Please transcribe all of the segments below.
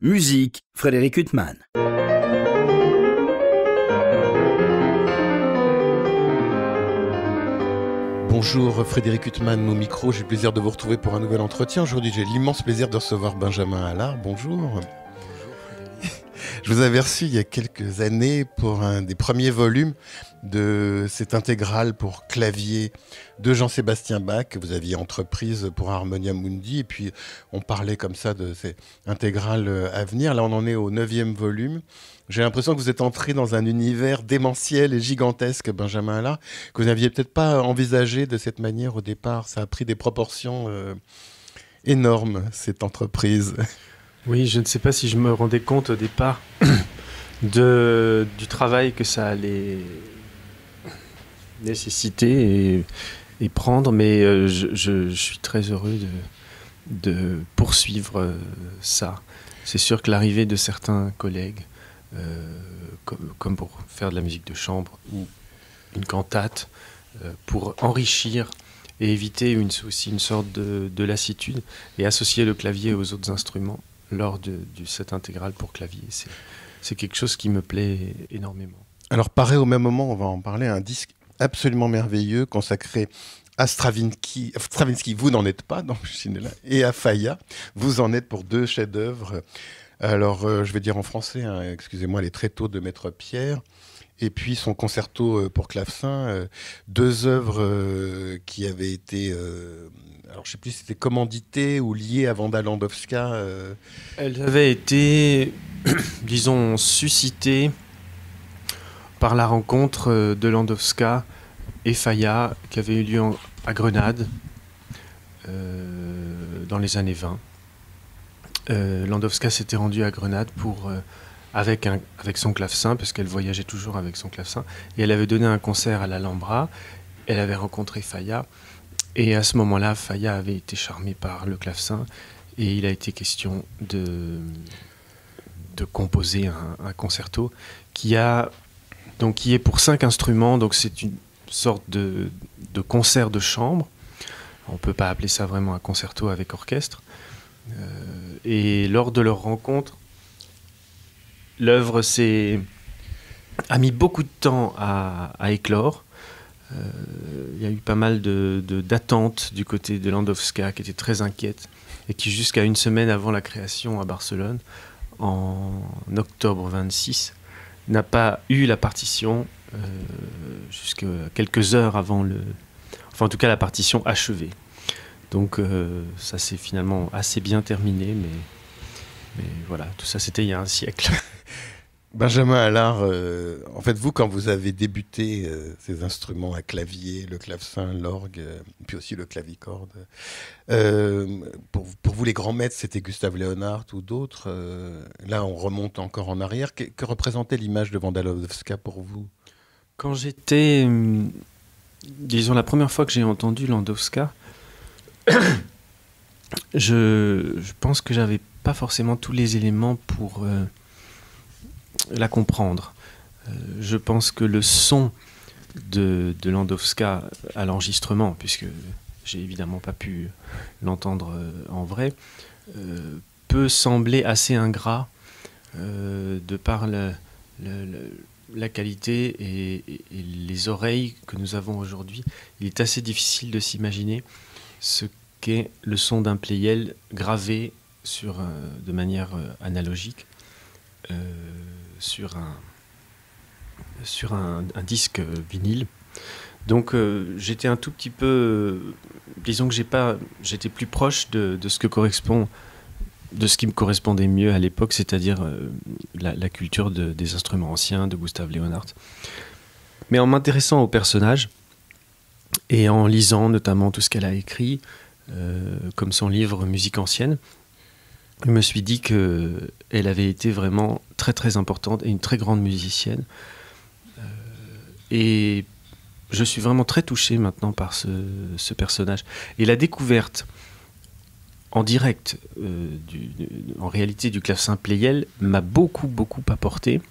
Musique, Frédéric Huttman. Bonjour Frédéric Huttman au micro, j'ai le plaisir de vous retrouver pour un nouvel entretien. Aujourd'hui j'ai l'immense plaisir de recevoir Benjamin Allard. Bonjour. Je vous avais reçu il y a quelques années pour un des premiers volumes de cette intégrale pour clavier de Jean-Sébastien Bach que vous aviez entreprise pour Harmonia Mundi. Et puis on parlait comme ça de ces intégrales à venir. Là on en est au 9e volume. J'ai l'impression que vous êtes entré dans un univers démentiel et gigantesque, Benjamin Allard, que vous n'aviez peut-être pas envisagé de cette manière au départ. Ça a pris des proportions énormes, cette entreprise. Oui, je ne sais pas si je me rendais compte au départ du travail que ça allait nécessiter et prendre, mais je suis très heureux de poursuivre ça. C'est sûr que l'arrivée de certains collègues, comme pour faire de la musique de chambre ou une cantate, pour enrichir et éviter aussi une sorte de lassitude et associer le clavier aux autres instruments lors de cette intégrale pour clavier. C'est quelque chose qui me plaît énormément. Alors, pareil, au même moment, on va en parler, un disque absolument merveilleux consacré à Stravinsky. Stravinsky, vous n'en êtes pas dans Chinella, et à Falla. Vous en êtes pour deux chefs-d'œuvre. Alors, je vais dire en français, hein, excusez-moi, les tréteaux de Maître Pierre. Et puis son concerto pour clavecin, deux œuvres qui avaient été, alors je ne sais plus si c'était commanditées ou liées à Wanda Landowska. Elles avaient été, disons, suscitées par la rencontre de Landowska et Falla qui avait eu lieu à Grenade dans les années 20. Landowska s'était rendue à Grenade pour... avec son clavecin, parce qu'elle voyageait toujours avec son clavecin, et elle avait donné un concert à l'Alhambra, elle avait rencontré Falla, et à ce moment-là, Falla avait été charmé par le clavecin, et il a été question de composer un concerto qui est pour 5 instruments, donc c'est une sorte de concert de chambre, on ne peut pas appeler ça vraiment un concerto avec orchestre, et lors de leur rencontre, l'œuvre a mis beaucoup de temps à éclore. Il y a eu pas mal d'attentes du côté de Landowska qui était très inquiète et qui, jusqu'à une semaine avant la création à Barcelone, en octobre 26, n'a pas eu la partition jusqu'à quelques heures avant enfin en tout cas la partition achevée. Donc ça s'est finalement assez bien terminé, mais voilà, tout ça c'était il y a un siècle. Benjamin Allard, en fait, vous, quand vous avez débuté ces instruments à clavier, le clavecin, l'orgue, puis aussi le clavicorde, pour vous, les grands maîtres, c'était Gustav Leonhardt ou d'autres. Là, on remonte encore en arrière. Que représentait l'image de Wanda Landowska pour vous ? Quand j'étais, disons, la première fois que j'ai entendu Landowska, je pense que j'avais pas forcément tous les éléments pour la comprendre. Je pense que le son de Landowska à l'enregistrement, puisque j'ai évidemment pas pu l'entendre en vrai, peut sembler assez ingrat de par la qualité et les oreilles que nous avons aujourd'hui. Il est assez difficile de s'imaginer ce qu'est le son d'un Pleyel gravé de manière analogique sur un disque vinyle. Donc j'étais un tout petit peu, disons que j'étais plus proche de ce qui me correspondait mieux à l'époque, c'est-à-dire la culture des instruments anciens de Gustav Leonhardt. Mais en m'intéressant au personnage et en lisant notamment tout ce qu'elle a écrit, comme son livre Musique ancienne, je me suis dit qu'elle avait été vraiment très très importante et une très grande musicienne. Et je suis vraiment très touché maintenant par ce personnage. Et la découverte en direct, en réalité, du clavecin Pleyel m'a beaucoup apporté.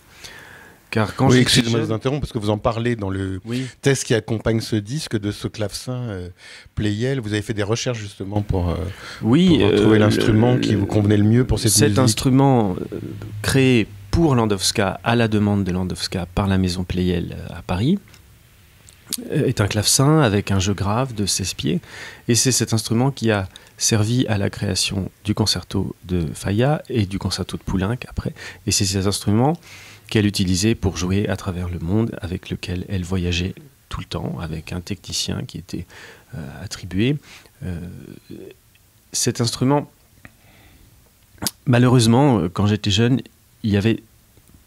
Car quand Oui, j'étais excusez-moi de vous jeune- interrompre, parce que vous en parlez dans le Oui, test qui accompagne ce disque de ce clavecin Pleyel. Vous avez fait des recherches justement pour oui, trouver l'instrument qui vous convenait le mieux pour cette cet musique. instrument créé pour Landowska, à la demande de Landowska, par la maison Pleyel à Paris, est un clavecin avec un jeu grave de 16 pieds. Et c'est cet instrument qui a servi à la création du concerto de Falla et du concerto de Poulenc après. Et c'est ces instruments qu'elle utilisait pour jouer à travers le monde, avec lequel elle voyageait tout le temps, avec un technicien qui était attribué. Cet instrument, malheureusement, quand j'étais jeune, il n'y avait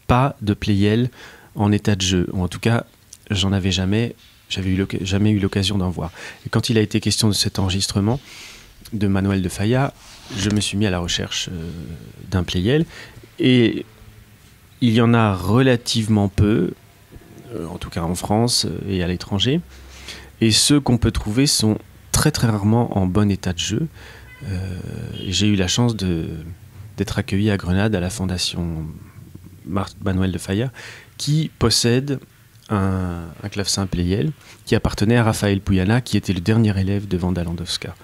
pas de Pleyel en état de jeu, ou en tout cas, j'en avais jamais eu l'occasion d'en voir. Et quand il a été question de cet enregistrement de Manuel de Falla, je me suis mis à la recherche d'un Pleyel, et il y en a relativement peu, en tout cas en France et à l'étranger, et ceux qu'on peut trouver sont très très rarement en bon état de jeu. J'ai eu la chance d'être accueilli à Grenade à la fondation Manuel de Falla, qui possède un clavecin Pleyel qui appartenait à Rafael Puyana, qui était le dernier élève de Wanda Landowska.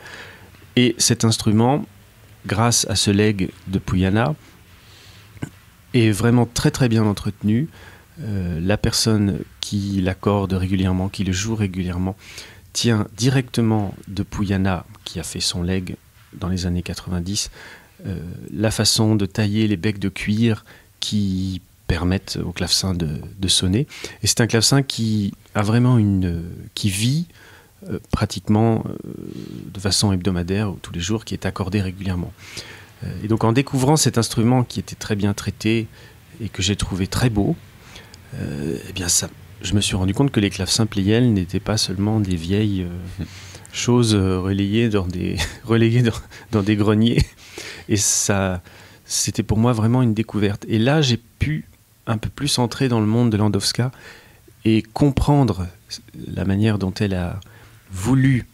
Et cet instrument, grâce à ce legs de Puyana, est vraiment très très bien entretenu. La personne qui l'accorde régulièrement, qui le joue régulièrement, tient directement de Puyana, qui a fait son legs dans les années 90, la façon de tailler les becs de cuir qui permettent au clavecin de sonner. Et c'est un clavecin qui a vraiment qui vit pratiquement de façon hebdomadaire ou tous les jours, qui est accordé régulièrement. Et donc en découvrant cet instrument qui était très bien traité et que j'ai trouvé très beau, eh bien je me suis rendu compte que les clavecins Pleyel n'étaient pas seulement des vieilles choses reléguées dans des greniers. Et ça, c'était pour moi vraiment une découverte. Et là, j'ai pu un peu plus entrer dans le monde de Landowska et comprendre la manière dont elle a voulu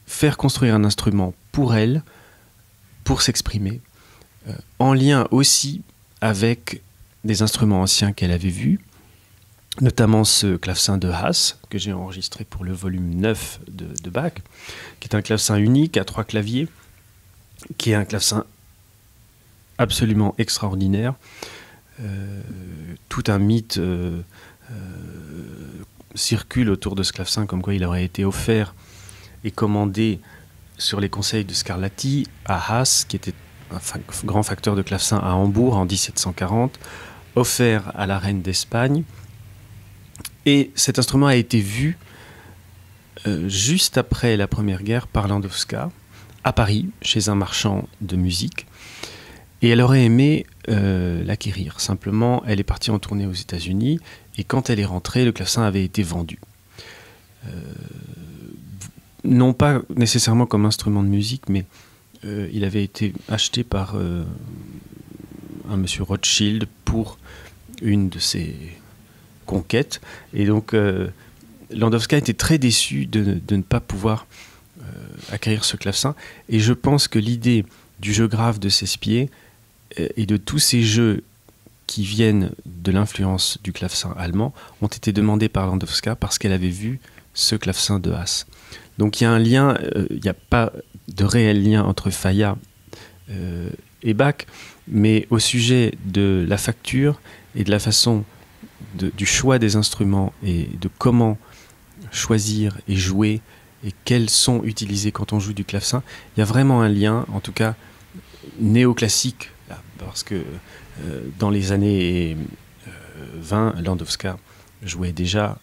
faire construire un instrument pour elle, pour s'exprimer, en lien aussi avec des instruments anciens qu'elle avait vus, notamment ce clavecin de Haas, que j'ai enregistré pour le volume 9 de Bach, qui est un clavecin unique à 3 claviers, qui est un clavecin absolument extraordinaire. Tout un mythe circule autour de ce clavecin, comme quoi il aurait été offert et commandé sur les conseils de Scarlatti à Haas, qui était un grand facteur de clavecin à Hambourg en 1740, offert à la reine d'Espagne. Et cet instrument a été vu juste après la Première Guerre par Landowska, à Paris, chez un marchand de musique. Et elle aurait aimé l'acquérir. Simplement, elle est partie en tournée aux États-Unis, et quand elle est rentrée, le clavecin avait été vendu. Non pas nécessairement comme instrument de musique, mais il avait été acheté par un monsieur Rothschild pour une de ses conquêtes. Et donc, Landowska était très déçu de ne pas pouvoir acquérir ce clavecin. Et je pense que l'idée du jeu grave de 16 pieds et de tous ces jeux qui viennent de l'influence du clavecin allemand ont été demandés par Landowska parce qu'elle avait vu ce clavecin de Haas. Donc il y a un lien, il n'y a pas de réel lien entre Falla et Bach, mais au sujet de la facture et de la façon du choix des instruments et de comment choisir et jouer et quels sons utiliser quand on joue du clavecin, il y a vraiment un lien, en tout cas néoclassique, là, parce que dans les années 20, Landowska jouait déjà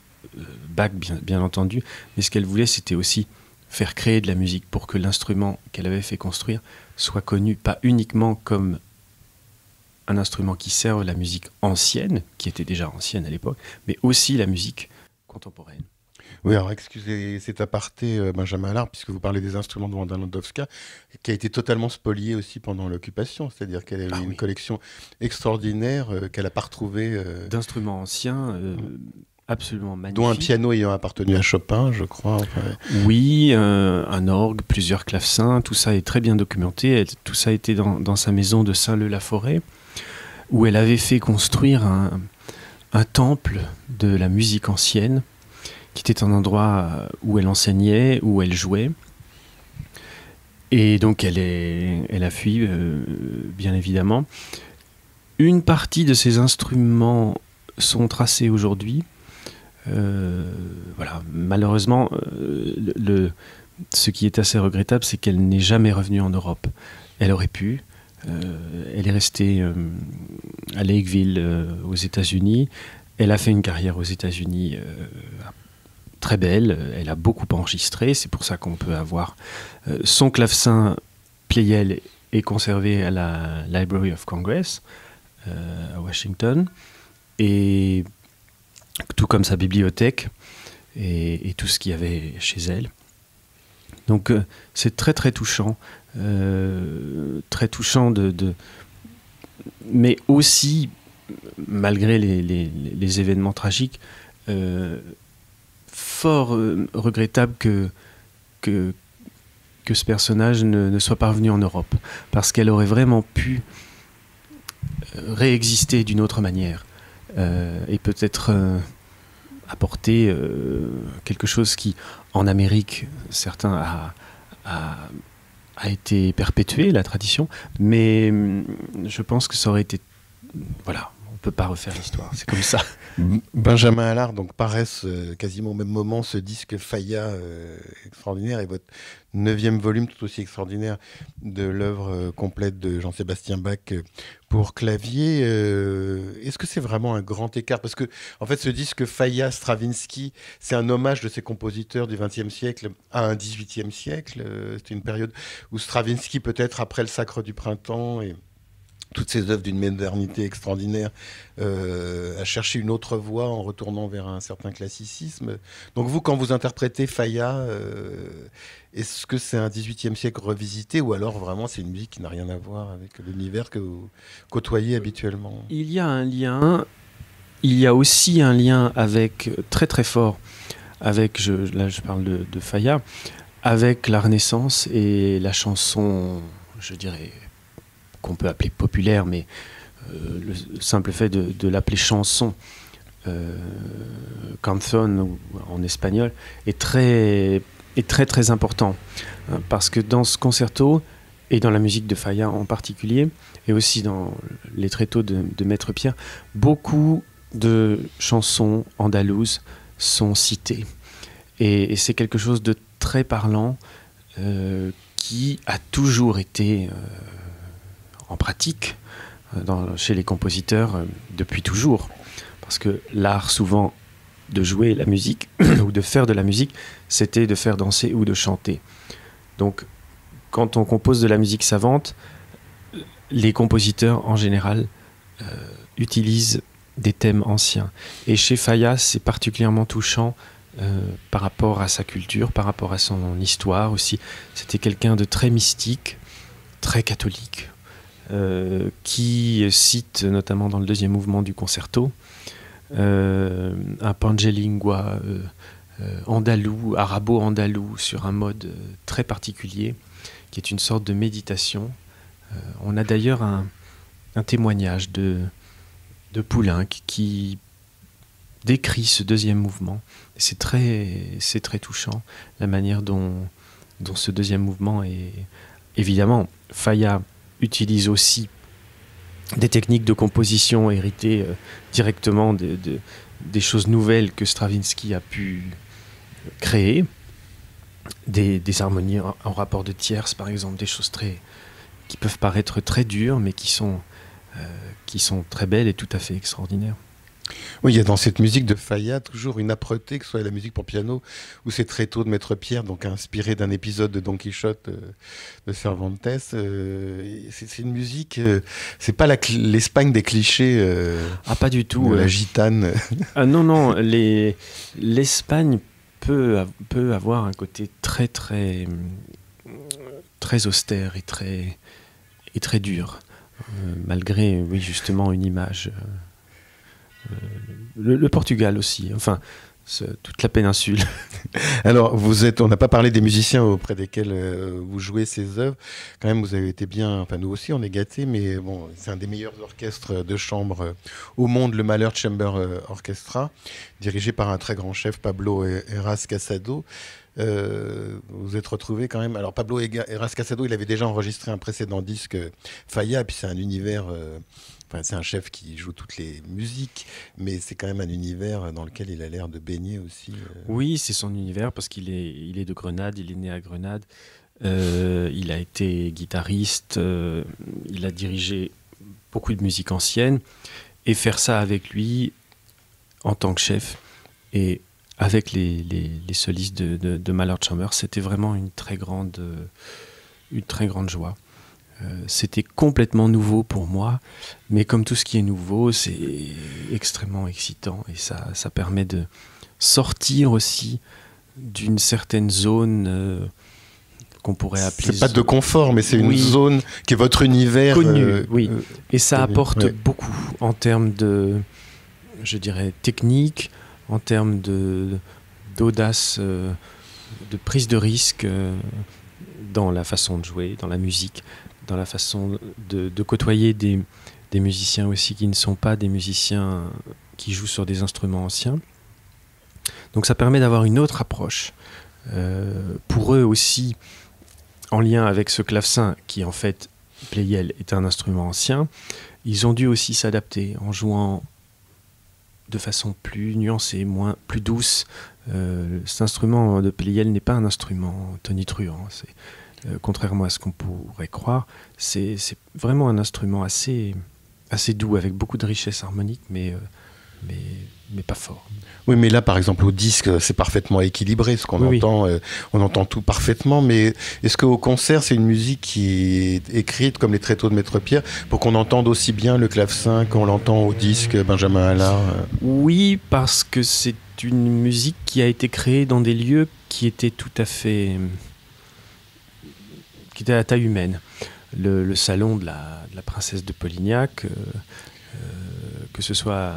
Bach, bien entendu, mais ce qu'elle voulait, c'était aussi faire créer de la musique pour que l'instrument qu'elle avait fait construire soit connu, pas uniquement comme un instrument qui serve la musique ancienne, qui était déjà ancienne à l'époque, mais aussi la musique contemporaine. Oui, alors excusez cet aparté, Benjamin Allard, puisque vous parlez des instruments de Wanda Landowska, qui a été totalement spoliée aussi pendant l'occupation, c'est-à-dire qu'elle avait une collection extraordinaire qu'elle n'a pas retrouvée. D'instruments anciens absolument magnifiques. Dont un piano ayant appartenu à Chopin, je crois. Enfin... Oui, un orgue, plusieurs clavecins, tout ça est très bien documenté, tout ça a été dans sa maison de Saint-Leu-la-Forêt. où elle avait fait construire un temple de la musique ancienne, qui était un endroit où elle enseignait, où elle jouait. Et donc elle a fui, bien évidemment. Une partie de ces instruments sont tracés aujourd'hui. Voilà. Malheureusement, ce qui est assez regrettable, c'est qu'elle n'est jamais revenue en Europe. Elle aurait pu. Elle est restée à Lakeville, aux États-Unis. Elle a fait une carrière aux États-Unis très belle. Elle a beaucoup enregistré. C'est pour ça qu'on peut avoir son clavecin Pleyel est conservé à la Library of Congress à Washington, et tout comme sa bibliothèque et tout ce qu'il y avait chez elle. Donc c'est très très touchant, mais aussi, malgré les événements tragiques, fort regrettable que ce personnage ne soit pas revenu en Europe, parce qu'elle aurait vraiment pu réexister d'une autre manière, et peut-être apporter quelque chose qui, en Amérique, certains a été perpétué, la tradition, mais je pense que ça aurait été... Voilà, on ne peut pas refaire l'histoire, c'est comme ça. Benjamin Allard, donc paraissent quasiment au même moment ce disque Faya extraordinaire, et votre 9e volume tout aussi extraordinaire de l'œuvre complète de Jean-Sébastien Bach pour clavier. Est-ce que c'est vraiment un grand écart? Parce que en fait, ce disque Faya Stravinsky, c'est un hommage de ces compositeurs du XXe siècle à un XVIIIe siècle. C'était une période où Stravinsky, peut-être après le Sacre du Printemps et toutes ces œuvres d'une modernité extraordinaire, a cherché une autre voie en retournant vers un certain classicisme. Donc vous, quand vous interprétez Faya, est-ce que c'est un XVIIIe siècle revisité, ou alors vraiment c'est une musique qui n'a rien à voir avec l'univers que vous côtoyez habituellement? Il y a un lien, il y a aussi un lien avec, très très fort, avec, là je parle de Faya, avec la Renaissance et la chanson, je dirais, qu'on peut appeler populaire, mais le simple fait de l'appeler chanson, canzone en espagnol, est très très important, parce que dans ce concerto, et dans la musique de Faya en particulier, et aussi dans les tréteaux de Maître Pierre, beaucoup de chansons andalouses sont citées. Et c'est quelque chose de très parlant, qui a toujours été en pratique chez les compositeurs depuis toujours. Parce que l'art, souvent, de jouer la musique ou de faire de la musique, c'était de faire danser ou de chanter. Donc, quand on compose de la musique savante, les compositeurs, en général, utilisent des thèmes anciens. Et chez Faya, c'est particulièrement touchant par rapport à sa culture, par rapport à son histoire aussi. C'était quelqu'un de très mystique, très catholique, qui cite, notamment dans le 2e mouvement du concerto, un pangelingua andalou, arabo-andalou, sur un mode très particulier, qui est une sorte de méditation. On a d'ailleurs un témoignage de Poulenc qui décrit ce 2e mouvement. C'est très touchant, la manière dont ce 2e mouvement est... Évidemment, Faya utilise aussi des techniques de composition héritées directement des choses nouvelles que Stravinsky a pu créer, des harmonies en rapport de tierces, par exemple, des choses qui peuvent paraître très dures, mais qui sont très belles et tout à fait extraordinaires. Oui, il y a dans cette musique de Faya toujours une âpreté, que ce soit la musique pour piano ou ces tréteaux de Maître Pierre, donc inspiré d'un épisode de Don Quichotte de Cervantes. C'est une musique, c'est pas l'Espagne des clichés. Pas du tout. La gitane. Non, l'Espagne peut avoir un côté très très très austère et très dur, malgré, oui, justement, une image. Le Portugal aussi. Enfin, toute la péninsule. Alors, on n'a pas parlé des musiciens auprès desquels vous jouez ces œuvres. Quand même, vous avez été bien, enfin nous aussi on est gâtés, mais bon, c'est un des meilleurs orchestres de chambre au monde, le Mahler Chamber Orchestra, dirigé par un très grand chef, Pablo Heras Casado. Vous êtes retrouvé quand même. Alors Pablo Heras Casado, il avait déjà enregistré un précédent disque, Faya, puis c'est un univers. Enfin, c'est un chef qui joue toutes les musiques, mais c'est quand même un univers dans lequel il a l'air de baigner aussi. Oui, c'est son univers parce qu'il est de Grenade, il est né à Grenade. Il a été guitariste, il a dirigé beaucoup de musique ancienne. Et faire ça avec lui, en tant que chef, et avec les solistes de Mahler Chamber, c'était vraiment une très grande joie. C'était complètement nouveau pour moi, mais comme tout ce qui est nouveau, c'est extrêmement excitant et ça permet de sortir aussi d'une certaine zone qu'on pourrait appeler... C'est pas de confort, mais c'est une zone qui est votre univers. Connu, oui. Et ça apporte beaucoup en termes de, je dirais, technique, en termes d'audace, de prise de risque dans la façon de jouer, dans la musique, dans la façon de côtoyer des musiciens aussi qui ne sont pas des musiciens qui jouent sur des instruments anciens. Donc ça permet d'avoir une autre approche. Pour eux aussi, en lien avec ce clavecin qui en fait, Pleyel est un instrument ancien, ils ont dû aussi s'adapter en jouant de façon plus nuancée, plus douce. Cet instrument de Pleyel n'est pas un instrument tonitruant. Contrairement à ce qu'on pourrait croire, c'est vraiment un instrument assez doux, avec beaucoup de richesse harmonique, mais pas fort. Oui, mais là, par exemple, au disque, c'est parfaitement équilibré, ce qu'on entend. On entend tout parfaitement, mais est-ce qu'au concert, c'est une musique qui est écrite comme les tréteaux de Maître Pierre, pour qu'on entende aussi bien le clavecin qu'on l'entend au disque Benjamin Allard Oui, parce que c'est une musique qui a été créée dans des lieux qui étaient tout à fait... qui était à taille humaine. Le salon de la princesse de Polignac, que ce soit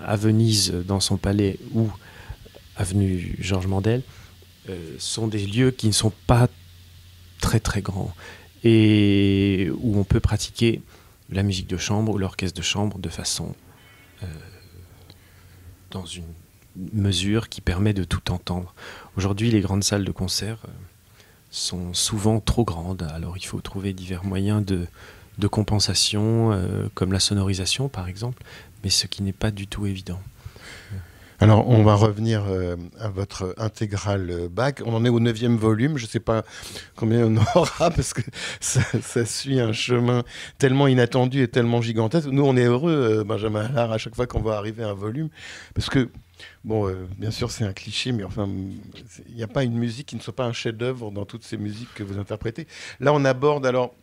à Venise, dans son palais, ou avenue Georges Mandel, sont des lieux qui ne sont pas très très grands et où on peut pratiquer la musique de chambre ou l'orchestre de chambre de façon dans une mesure qui permet de tout entendre. Aujourd'hui, les grandes salles de concert sont souvent trop grandes, alors il faut trouver divers moyens de compensation, comme la sonorisation par exemple, mais ce qui n'est pas du tout évident. Alors on va revenir à votre intégrale Bach. On en est au 9e volume, je ne sais pas combien on aura parce que ça suit un chemin tellement inattendu et tellement gigantesque. Nous on est heureux, Benjamin Allard, à chaque fois qu'on va arriver à un volume, parce que bon, bien sûr, c'est un cliché, mais enfin, il n'y a pas une musique qui ne soit pas un chef-d'œuvre dans toutes ces musiques que vous interprétez. Là, on aborde, alors,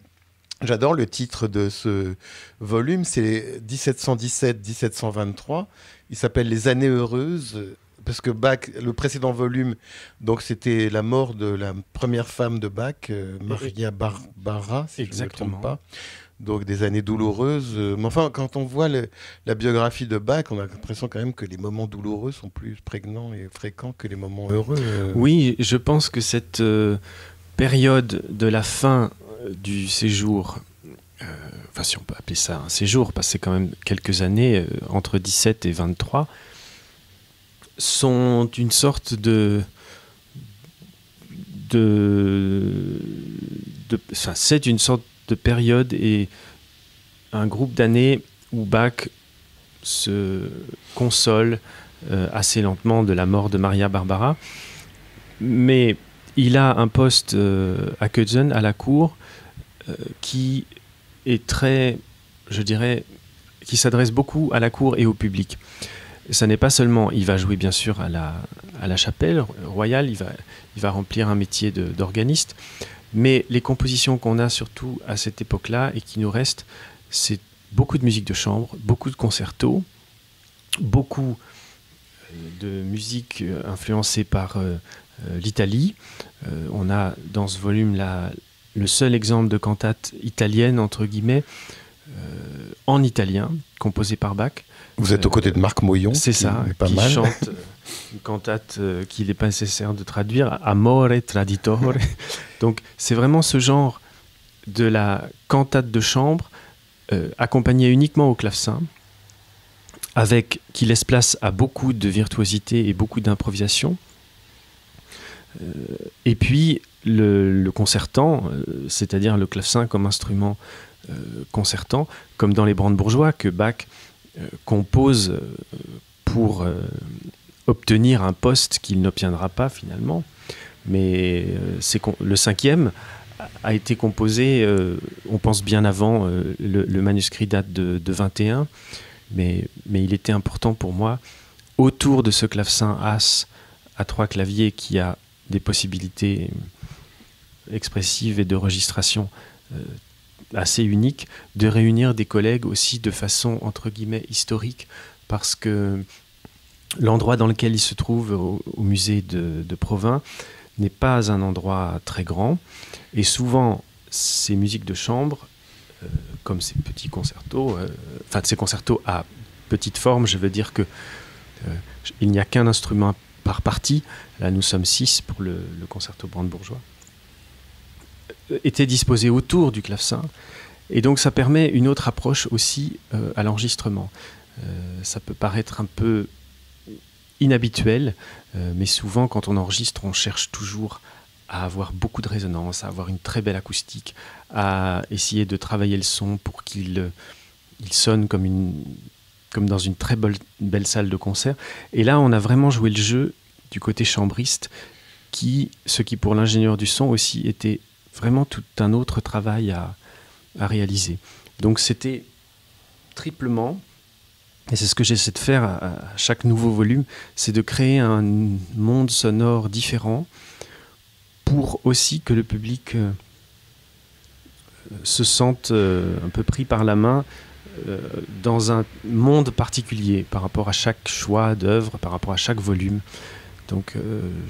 j'adore le titre de ce volume, c'est 1717-1723. Il s'appelle Les années heureuses, parce que Bach, le précédent volume, donc c'était la mort de la première femme de Bach, Maria Barbara, si je ne me trompe pas. Donc des années douloureuses. Mais enfin, quand on voit la biographie de Bach, on a l'impression quand même que les moments douloureux sont plus prégnants et fréquents que les moments heureux. Oui, je pense que cette période de la fin du séjour, enfin si on peut appeler ça un séjour, parce que c'est quand même quelques années, entre 17 et 23, sont une sorte enfin, c'est une sorte de période et un groupe d'années où Bach se console assez lentement de la mort de Maria Barbara, mais il a un poste à Köthen, à la cour, qui est très, je dirais, qui s'adresse beaucoup à la cour et au public. Ça n'est pas seulement, il va jouer bien sûr à la chapelle royale, il va remplir un métier d'organiste, mais les compositions qu'on a surtout à cette époque-là et qui nous restent, c'est beaucoup de musique de chambre, beaucoup de concertos, beaucoup de musique influencée par l'Italie. On a dans ce volume-là le seul exemple de cantate italienne, entre guillemets, en italien, composée par Bach. Vous êtes aux côtés de Marc Moyon, c'est ça, pas qui mal. chante une cantate qu'il n'est pas nécessaire de traduire, Amore Traditore. Donc c'est vraiment ce genre de la cantate de chambre accompagnée uniquement au clavecin, qui laisse place à beaucoup de virtuosité et beaucoup d'improvisation. Et puis le concertant, c'est-à-dire le clavecin comme instrument concertant, comme dans les brandebourgeois que Bach compose pour obtenir un poste qu'il n'obtiendra pas finalement. Mais le cinquième a été composé, on pense bien avant, le manuscrit date de 21, mais il était important pour moi, autour de ce clavecin As à 3 claviers qui a des possibilités expressives et de registration assez uniques, de réunir des collègues aussi de façon entre guillemets historique, parce que l'endroit dans lequel il se trouve au musée de Provins n'est pas un endroit très grand, et souvent ces musiques de chambre, comme ces petits concertos, ces concertos à petite forme, je veux dire que il n'y a qu'un instrument par partie, là nous sommes 6 pour le concerto brandebourgeois, étaient disposés autour du clavecin, et donc ça permet une autre approche aussi à l'enregistrement. Ça peut paraître un peu inhabituel, mais souvent quand on enregistre, on cherche toujours à avoir beaucoup de résonance, à avoir une très belle acoustique, à essayer de travailler le son pour qu'il sonne comme dans une très belle salle de concert. Et là, on a vraiment joué le jeu du côté chambriste, ce qui pour l'ingénieur du son aussi était vraiment tout un autre travail à réaliser. Donc c'était triplement, et c'est ce que j'essaie de faire à chaque nouveau volume, c'est de créer un monde sonore différent pour aussi que le public se sente un peu pris par la main dans un monde particulier par rapport à chaque choix d'œuvre, par rapport à chaque volume. Donc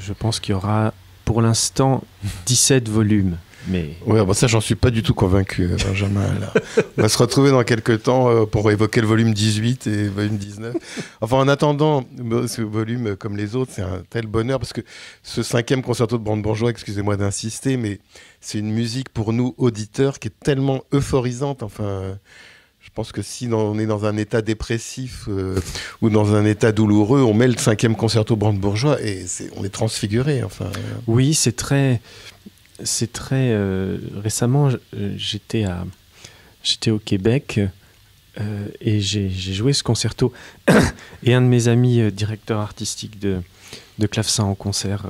je pense qu'il y aura pour l'instant 17 volumes. Mais... Oui, ça j'en suis pas du tout convaincu, Benjamin. Là. On va se retrouver dans quelques temps pour évoquer le volume 18 et le volume 19. Enfin, en attendant, ce volume, comme les autres, c'est un tel bonheur, parce que ce 5e concerto de brandebourgeois, excusez-moi d'insister, mais c'est une musique pour nous, auditeurs, qui est tellement euphorisante. Enfin, je pense que si on est dans un état dépressif ou dans un état douloureux, on met le 5e concerto brandebourgeois et on est transfiguré. Enfin. Oui, c'est très récemment, j'étais au Québec et j'ai joué ce concerto. Et un de mes amis, directeur artistique de clavecin en concert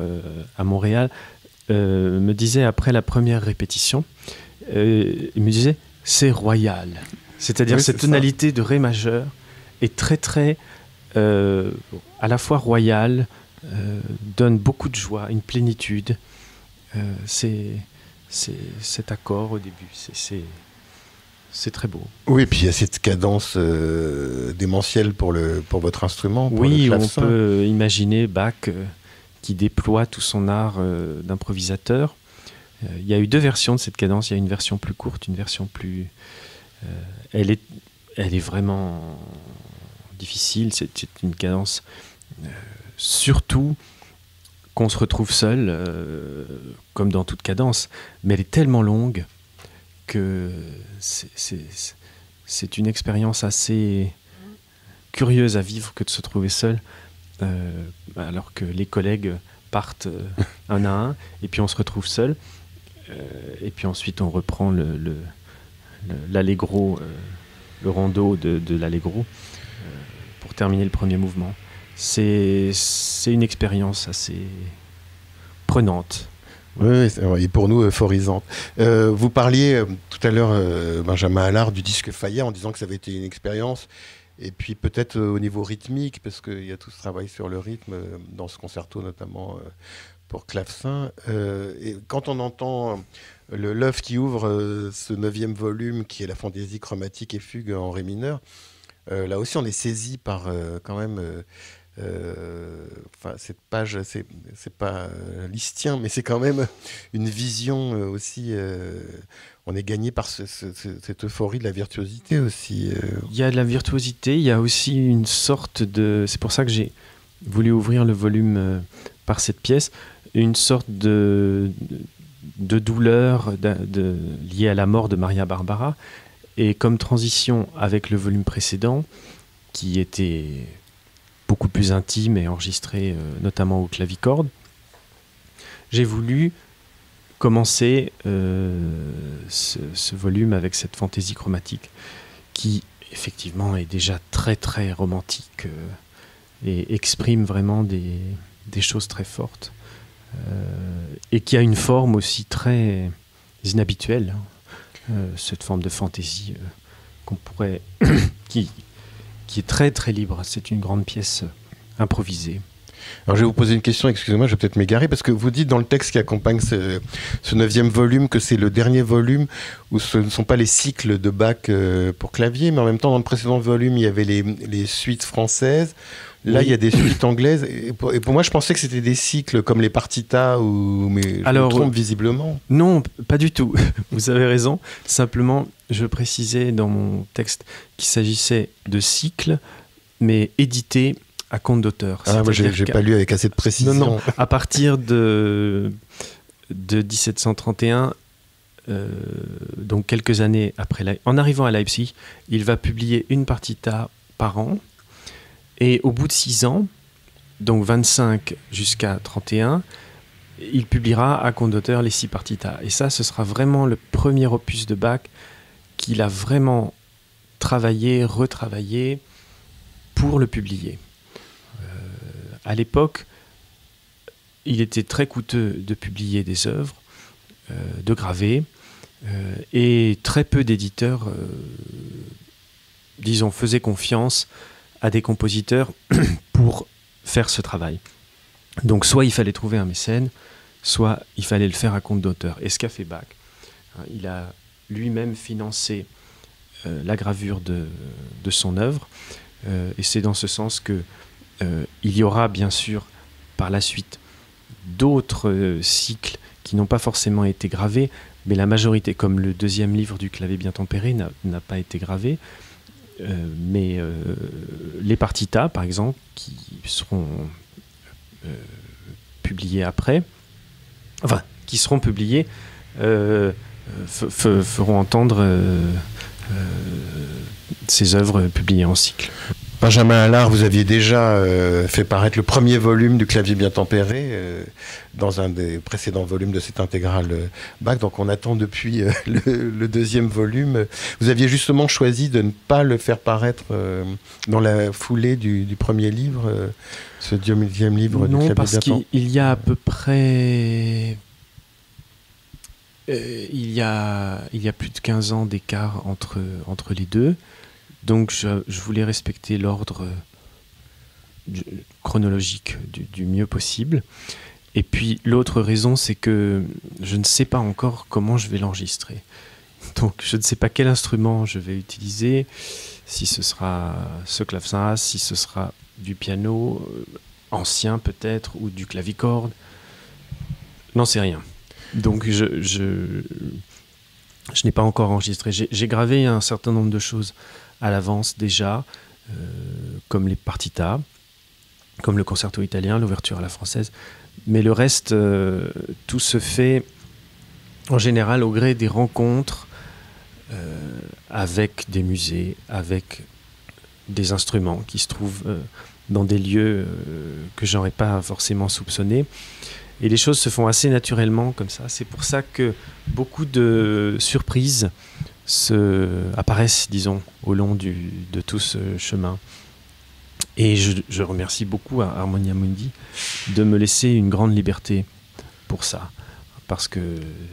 à Montréal, me disait après la première répétition, il me disait « c'est royal ». C'est-à-dire cette tonalité de ré majeur est très très à la fois royale, donne beaucoup de joie, une plénitude. C'est cet accord au début, c'est très beau. Oui, et puis il y a cette cadence démentielle pour votre instrument. Oui, on peut imaginer Bach qui déploie tout son art d'improvisateur. Il y a eu 2 versions de cette cadence, il y a une version plus courte, une version plus... Elle est vraiment difficile, c'est une cadence surtout qu'on se retrouve seul, comme dans toute cadence, mais elle est tellement longue que c'est une expérience assez curieuse à vivre que de se trouver seul, alors que les collègues partent un à un, et puis on se retrouve seul, et puis ensuite on reprend l'allegro, le rondo de l'allegro, pour terminer le premier mouvement. C'est une expérience assez prenante. Oui, et pour nous, euphorisante. Vous parliez tout à l'heure, Benjamin Allard, du disque Fayet, en disant que ça avait été une expérience. Et puis peut-être au niveau rythmique, parce qu'il y a tout ce travail sur le rythme, dans ce concerto notamment pour clavecin. Et quand on entend l'œuvre qui ouvre ce 9e volume, qui est la fantaisie chromatique et fugue en ré mineur, là aussi on est saisi par quand même... cette page, c'est pas listien, mais c'est quand même une vision aussi. On est gagné par cette euphorie de la virtuosité aussi. Il y a de la virtuosité, il y a aussi une sorte de... C'est pour ça que j'ai voulu ouvrir le volume par cette pièce, une sorte de douleur liée à la mort de Maria Barbara, et comme transition avec le volume précédent, qui était beaucoup plus intime et enregistré notamment au clavicorde, j'ai voulu commencer ce volume avec cette fantaisie chromatique qui effectivement est déjà très très romantique et exprime vraiment des choses très fortes et qui a une forme aussi très inhabituelle, cette forme de fantaisie qu'on pourrait qui est très très libre. C'est une grande pièce improvisée. Alors je vais vous poser une question, excusez-moi, je vais peut-être m'égarer, parce que vous dites dans le texte qui accompagne ce 9e volume que c'est le dernier volume où ce ne sont pas les cycles de Bach pour clavier, mais en même temps dans le précédent volume il y avait les suites françaises, là oui. Il y a des suites anglaises, et pour moi je pensais que c'était des cycles comme les partitas, mais je me trompe visiblement. Non, pas du tout, vous avez raison, simplement je précisais dans mon texte qu'il s'agissait de cycles, mais édités à compte d'auteur. Ah, moi, j'ai pas lu avec assez de précision. Non, à partir de 1731, donc quelques années après, en arrivant à Leipzig, il va publier une partita par an. Et au bout de 6 ans, donc 25 jusqu'à 31, il publiera à compte d'auteur les 6 partitas. Et ça, ce sera vraiment le premier opus de Bach qu'il a vraiment travaillé, retravaillé pour le publier. À l'époque, il était très coûteux de publier des œuvres, de graver, et très peu d'éditeurs, disons, faisaient confiance à des compositeurs pour faire ce travail. Donc soit il fallait trouver un mécène, soit il fallait le faire à compte d'auteur. Et ce qu'a fait Bach, il a lui-même financé la gravure de son œuvre, et c'est dans ce sens que il y aura bien sûr par la suite d'autres cycles qui n'ont pas forcément été gravés, mais la majorité, comme le 2e livre du clavier bien tempéré, n'a pas été gravé. Mais les partitas, par exemple, qui seront publiées après, enfin, qui seront publiées, feront entendre ces œuvres publiées en cycle. Benjamin Allard, vous aviez déjà fait paraître le premier volume du clavier bien tempéré dans un des précédents volumes de cette intégrale Bach, donc on attend depuis le 2e volume. Vous aviez justement choisi de ne pas le faire paraître dans la foulée du premier livre, ce 10e livre du clavier bien tempéré. Non, parce qu'il y a à peu près... il y a plus de 15 ans d'écart entre les deux. Donc je voulais respecter l'ordre chronologique du mieux possible. Et puis l'autre raison, c'est que je ne sais pas encore comment je vais l'enregistrer. Donc je ne sais pas quel instrument je vais utiliser, si ce sera ce clavecin, si ce sera du piano ancien peut-être, ou du clavicorde. N'en sais rien. Donc je n'ai pas encore enregistré. J'ai gravé un certain nombre de choses à l'avance déjà, comme les partitas, comme le concerto italien, l'ouverture à la française. Mais le reste, tout se fait en général au gré des rencontres avec des musées, avec des instruments qui se trouvent dans des lieux que je n'aurais pas forcément soupçonnés. Et les choses se font assez naturellement comme ça. C'est pour ça que beaucoup de surprises apparaissent, disons, au long de tout ce chemin. Et je remercie beaucoup à Harmonia Mundi de me laisser une grande liberté pour ça. Parce que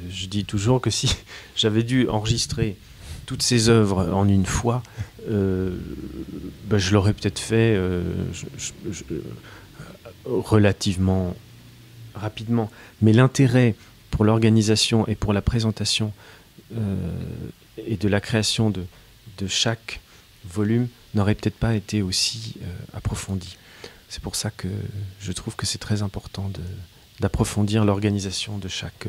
je dis toujours que si j'avais dû enregistrer toutes ces œuvres en une fois, je l'aurais peut-être fait relativement rapidement. Mais l'intérêt pour l'organisation et pour la présentation et de la création de chaque volume n'aurait peut-être pas été aussi approfondi. C'est pour ça que je trouve que c'est très important d'approfondir l'organisation de chaque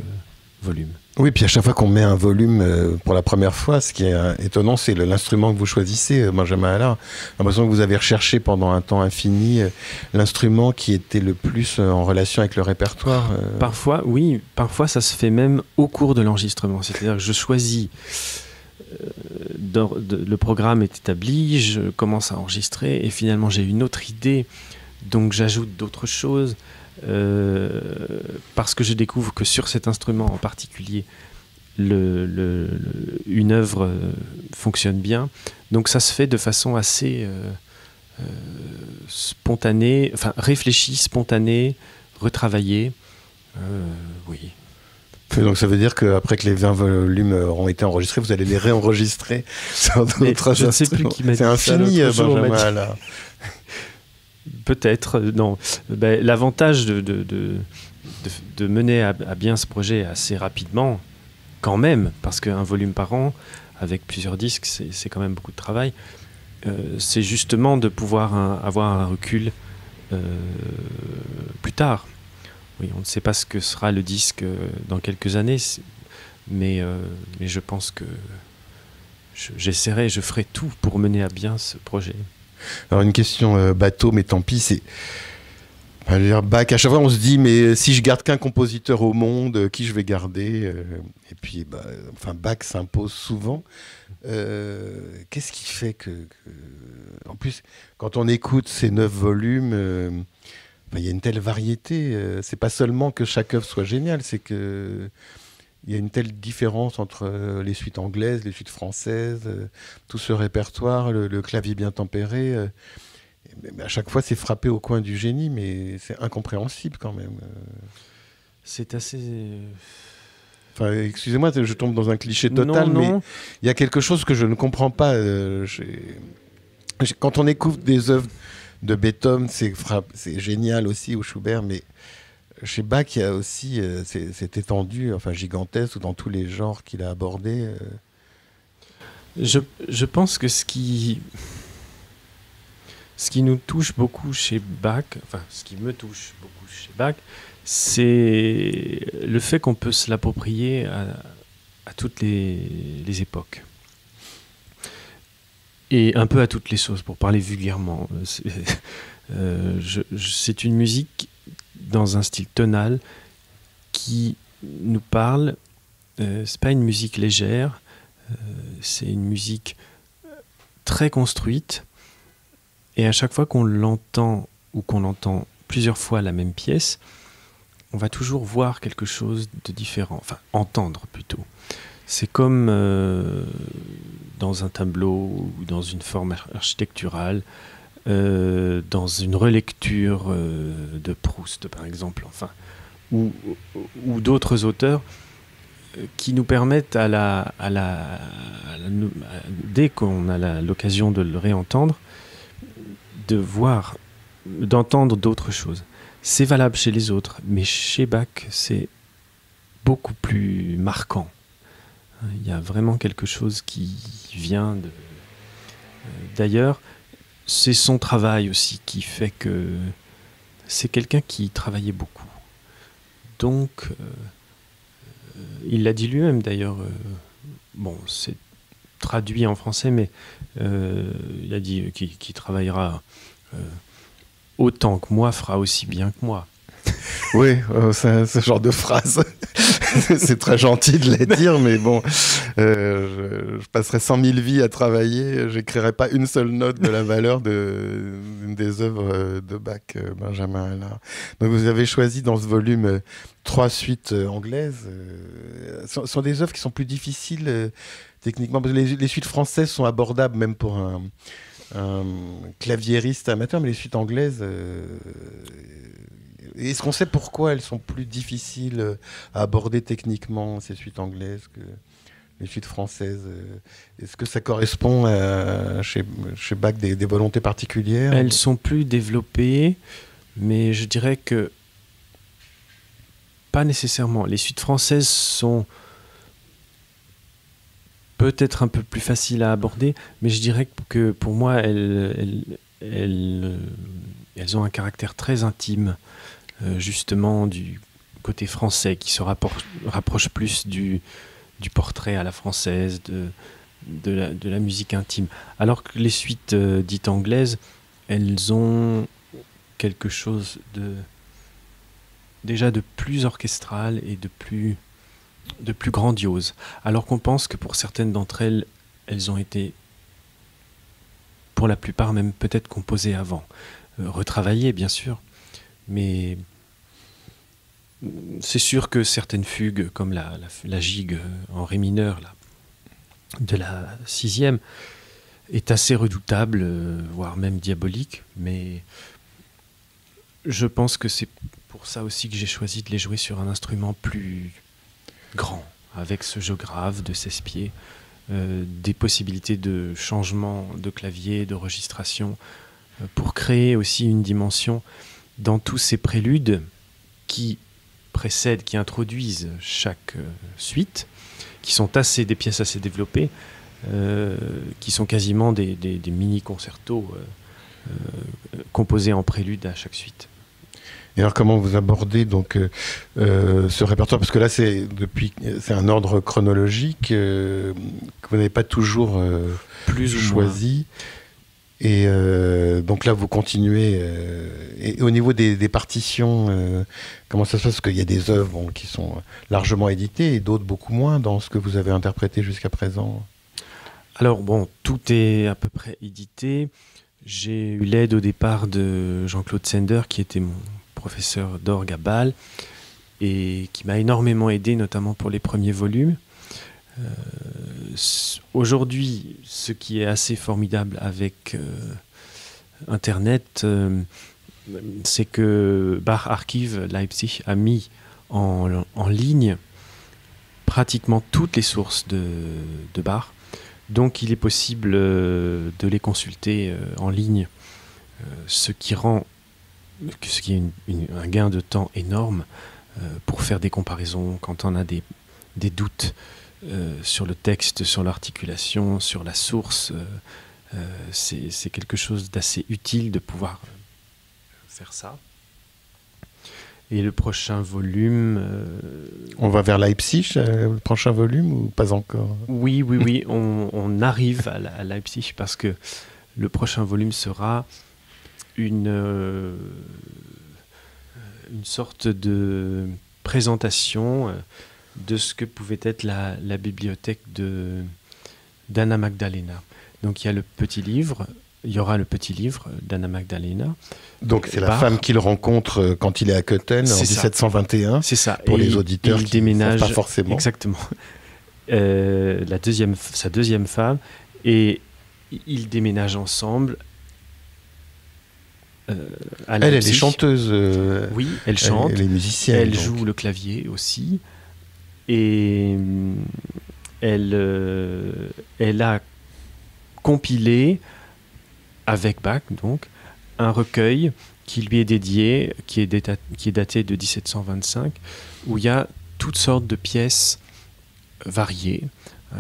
volume. Oui, puis à chaque fois qu'on met un volume pour la première fois, ce qui est étonnant, c'est l'instrument que vous choisissez, Benjamin Allard. J'ai l'impression que vous avez recherché pendant un temps infini l'instrument qui était le plus en relation avec le répertoire. Parfois, oui, parfois ça se fait même au cours de l'enregistrement. C'est-à-dire que je choisis, le programme est établi, je commence à enregistrer et finalement j'ai une autre idée, donc j'ajoute d'autres choses. Parce que je découvre que sur cet instrument en particulier, une œuvre fonctionne bien. Donc ça se fait de façon assez spontanée, enfin réfléchie, spontanée, retravaillée. Oui. Donc ça veut dire qu'après que les 20 volumes auront été enregistrés, vous allez les réenregistrer sur d'autres instruments. Je ne sais plus qui m'a dit ça. C'est infini, Benjamin Allard. Peut-être, non. Ben, l'avantage de mener à bien ce projet assez rapidement, quand même, parce qu'un volume par an, avec plusieurs disques, c'est quand même beaucoup de travail, c'est justement de pouvoir avoir un recul plus tard. Oui, on ne sait pas ce que sera le disque dans quelques années, mais je pense que j'essaierai, je ferai tout pour mener à bien ce projet. Alors une question bateau, mais tant pis, c'est... Bach, à chaque fois on se dit, mais si je garde qu'un compositeur au monde, qui je vais garder Et puis, Bach s'impose souvent. Qu'est-ce qui fait que... En plus, quand on écoute ces 9 volumes, il y a une telle variété. C'est pas seulement que chaque œuvre soit géniale, c'est que... Il y a une telle différence entre les suites anglaises, les suites françaises, tout ce répertoire, le clavier bien tempéré. Mais à chaque fois, c'est frappé au coin du génie, mais c'est incompréhensible quand même. C'est assez... Enfin, excusez-moi, je tombe dans un cliché total, non. Mais il y a quelque chose que je ne comprends pas. Quand on écoute des œuvres de Beethoven, c'est génial aussi, ou Schubert, mais... Chez Bach, il y a aussi cette étendue, enfin gigantesque, dans tous les genres qu'il a abordés. Je pense que ce qui nous touche beaucoup chez Bach, enfin ce qui me touche beaucoup chez Bach, c'est le fait qu'on peut se l'approprier à toutes les époques. Et un peu à toutes les sauces, pour parler vulgairement. C'est une musique dans un style tonal qui nous parle. C'est pas une musique légère, c'est une musique très construite, et à chaque fois qu'on l'entend ou qu'on entend plusieurs fois la même pièce, on va toujours voir quelque chose de différent, enfin entendre plutôt. C'est comme dans un tableau ou dans une forme architecturale, dans une relecture de Proust, par exemple, enfin, ou d'autres auteurs qui nous permettent, dès qu'on a l'occasion de le réentendre, d'entendre d'autres choses. C'est valable chez les autres, mais chez Bach, c'est beaucoup plus marquant. Il y a vraiment quelque chose qui vient de... D'ailleurs, c'est son travail aussi qui fait que c'est quelqu'un qui travaillait beaucoup. Donc, il l'a dit lui-même d'ailleurs, c'est traduit en français, mais il a dit qu'il travaillera autant que moi, fera aussi bien que moi. Oui, c'est ce genre de phrase. C'est très gentil de les dire, mais bon, je passerai 100 000 vies à travailler, j'écrirai pas une seule note de la valeur d'une des œuvres de Bach, Benjamin Allard. Donc vous avez choisi dans ce volume 3 suites anglaises. Ce sont des œuvres qui sont plus difficiles techniquement, parce que les suites françaises sont abordables même pour un claviériste amateur, mais les suites anglaises... Est-ce qu'on sait pourquoi elles sont plus difficiles à aborder techniquement, ces suites anglaises, que les suites françaises? Est-ce que ça correspond chez Bach des volontés particulières? Elles sont plus développées, mais je dirais que pas nécessairement. Les suites françaises sont peut-être un peu plus faciles à aborder, mais je dirais que pour moi, elles ont un caractère très intime. Justement du côté français, qui se rapproche plus du portrait à la française, de la musique intime. Alors que les suites dites anglaises, elles ont quelque chose déjà de plus orchestral et de plus grandiose. Alors qu'on pense que pour certaines d'entre elles, elles ont été, pour la plupart même, peut-être composées avant. Retravaillées, bien sûr, mais c'est sûr que certaines fugues, comme la gigue en ré mineur là, de la 6e, est assez redoutable, voire même diabolique, mais je pense que c'est pour ça aussi que j'ai choisi de les jouer sur un instrument plus grand, avec ce jeu grave de 16 pieds, des possibilités de changement de clavier, de registration, pour créer aussi une dimension dans tous ces préludes qui précèdent, qui introduisent chaque suite, qui sont des pièces assez développées, qui sont quasiment des mini-concertos composés en prélude à chaque suite. Et alors comment vous abordez donc ce répertoire, parce que là c'est un ordre chronologique que vous n'avez pas toujours plus ou choisi. Moins. Et donc là, vous continuez. Et au niveau des partitions, comment ça se passe? Parce qu'il y a des œuvres qui sont largement éditées et d'autres beaucoup moins dans ce que vous avez interprété jusqu'à présent. Alors bon, tout est à peu près édité. J'ai eu l'aide au départ de Jean-Claude Sender, qui était mon professeur d'orgue à Bâle et qui m'a énormément aidé, notamment pour les premiers volumes. Aujourd'hui, ce qui est assez formidable avec Internet, c'est que Bach Archive Leipzig a mis en ligne pratiquement toutes les sources de Bach. Donc il est possible de les consulter en ligne, ce qui est un gain de temps énorme pour faire des comparaisons quand on a des doutes sur le texte, sur l'articulation, sur la source. C'est quelque chose d'assez utile de pouvoir faire ça. Et le prochain volume... On va vers Leipzig, le prochain volume, ou pas encore? Oui, on arrive à Leipzig parce que le prochain volume sera une sorte de présentation de ce que pouvait être la bibliothèque d'Anna Magdalena. Donc il y a le petit livre, il y aura le petit livre d'Anna Magdalena. Donc c'est la femme qu'il rencontre quand il est à Köthen en 1721. C'est ça. Pour les auditeurs qui ne savent pas forcément. Exactement. Sa deuxième femme. Et ils déménagent ensemble. Elle est chanteuse. Oui, elle chante. Elle est musicienne. Elle joue le clavier aussi. Et elle a compilé, avec Bach donc, un recueil qui lui est dédié, qui est daté de 1725, où il y a toutes sortes de pièces variées.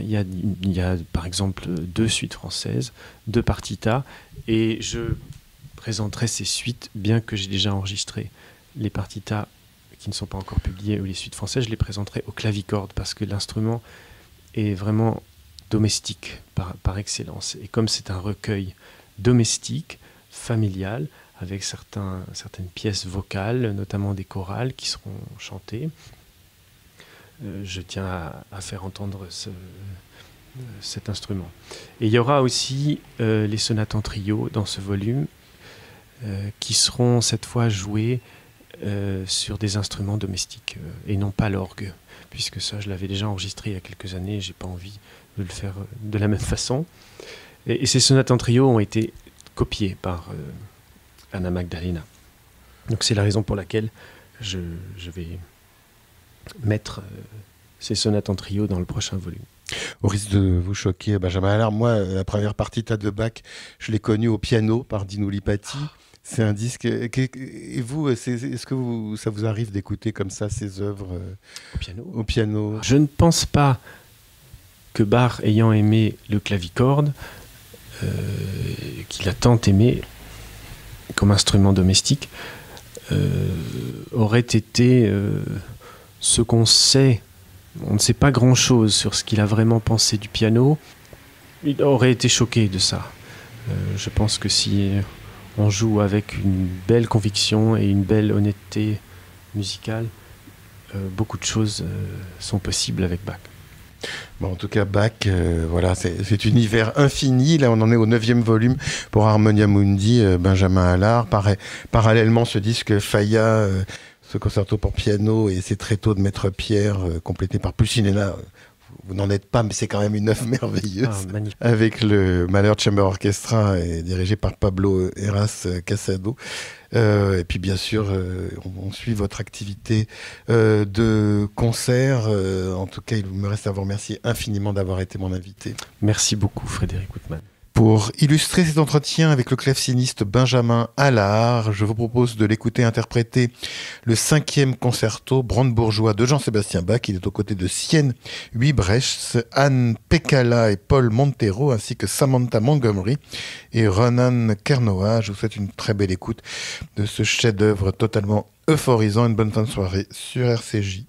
Il y a par exemple 2 suites françaises, 2 partitas, et je présenterai ces suites, bien que j'ai déjà enregistré les partitas qui ne sont pas encore publiées ou les suites françaises, je les présenterai au clavicorde, parce que l'instrument est vraiment domestique par excellence. Et comme c'est un recueil domestique, familial, avec certaines pièces vocales, notamment des chorales qui seront chantées, je tiens à faire entendre cet instrument. Et il y aura aussi les sonates en trio dans ce volume, qui seront cette fois jouées sur des instruments domestiques et non pas l'orgue, puisque ça je l'avais déjà enregistré il y a quelques années et j'ai pas envie de le faire de la même façon. Et ces sonates en trio ont été copiées par Anna Magdalena. Donc c'est la raison pour laquelle je vais mettre ces sonates en trio dans le prochain volume. Au risque de vous choquer, Benjamin Allard, moi, la première partita de Bach, je l'ai connue au piano par Dino Lipatti. C'est un disque. Et vous, est-ce que ça vous arrive d'écouter comme ça ces œuvres au piano? Je ne pense pas que Bach, ayant aimé le clavicorde, qu'il a tant aimé comme instrument domestique, aurait été ce qu'on sait. On ne sait pas grand-chose sur ce qu'il a vraiment pensé du piano. Il aurait été choqué de ça. Je pense que si on joue avec une belle conviction et une belle honnêteté musicale, beaucoup de choses sont possibles avec Bach. Bon, en tout cas, Bach, voilà, c'est univers infini. Là, on en est au 9e volume pour Harmonia Mundi, Benjamin Allard. Parallèlement, ce disque Faya, ce concerto pour piano et c'est très tôt de Maître Pierre, complété par Pulcinella. Vous n'en êtes pas, mais c'est quand même une œuvre merveilleuse. Avec le Mahler Chamber Orchestra et dirigé par Pablo Heras Casado. Et puis bien sûr, on suit votre activité de concert. En tout cas, il me reste à vous remercier infiniment d'avoir été mon invité. Merci beaucoup, Frédéric Outman. Pour illustrer cet entretien avec le claveciniste Benjamin Allard, je vous propose de l'écouter interpréter le 5e concerto brandebourgeois de Jean-Sébastien Bach. Il est aux côtés de Sienne Huybrechts, Anne Pekala et Paul Montero, ainsi que Samantha Montgomery et Ronan Kernoa. Je vous souhaite une très belle écoute de ce chef-d'œuvre totalement euphorisant. Une bonne fin de soirée sur RCJ.